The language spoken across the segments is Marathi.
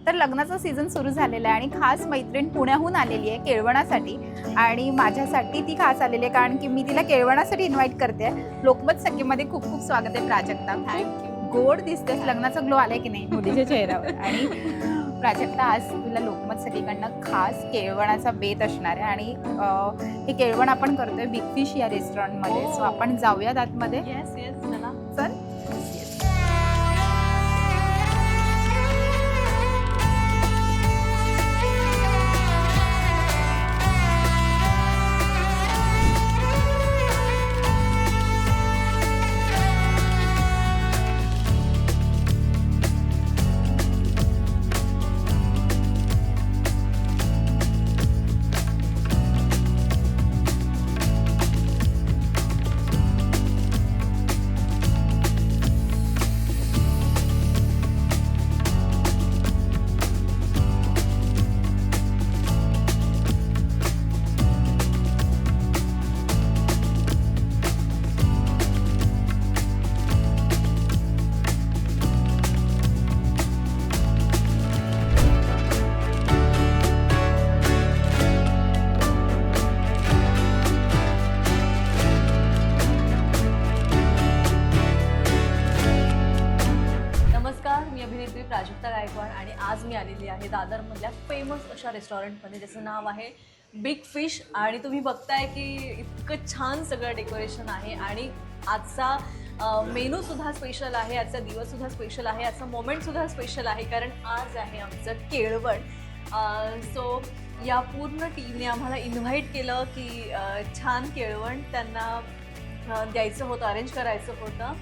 तर लग्नाचा सीझन सुरू झालेला आहे आणि खास मैत्रीण पुण्याहून आलेली आहे केळवणासाठी आणि माझ्यासाठी ती खास आलेली आहे कारण की मी तिला केळवणासाठी इन्व्हाइट करते. लोकमत सखीमध्ये खूप खूप स्वागत आहे प्राजक्ता. थँक्यू. गोड दिसतेस, लग्नाचा ग्लो आलाय की नाही मुलीच्या चेहऱ्यावर. आणि प्राजक्ता आज तुला लोकमत सखीकडनं खास केळवणाचा बेत असणार आहे आणि हे केळवण आपण करतोय बिग फिश या रेस्टॉरंटमध्ये. सो आपण जाऊयात आतमध्ये. येस येस चला. चल. नमस्कार, मी अभिनेत्री प्राजक्ता गायकवाड आणि आज मी आलेली आहे दादरमधल्या फेमस अशा रेस्टॉरंटमध्ये ज्याचं नाव आहे बिग फिश. आणि तुम्ही बघताय की इतकं छान सगळं डेकोरेशन आहे आणि आजचा मेनूसुद्धा स्पेशल आहे, आजचा दिवससुद्धा स्पेशल आहे, आजचा मोमेंटसुद्धा स्पेशल आहे कारण आज आहे आमचं केळवण. सो या पूर्ण टीमने आम्हाला इन्व्हाइट केलं की छान केळवण त्यांना द्यायचं होतं, अरेंज करायचं होतं.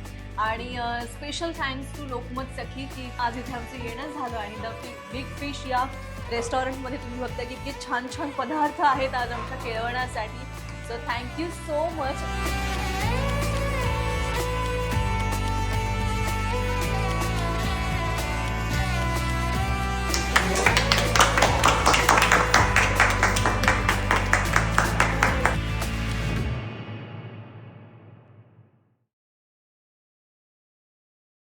आणि स्पेशल थँक्स टू लोकमत सखी की आज इथे आमचं येणं झालं आणि द बिग फिश या रेस्टॉरंटमध्ये तुम्ही बघता की इतके छान छान पदार्थ आहेत आज आमच्या केळवणासाठी. So thank you so much.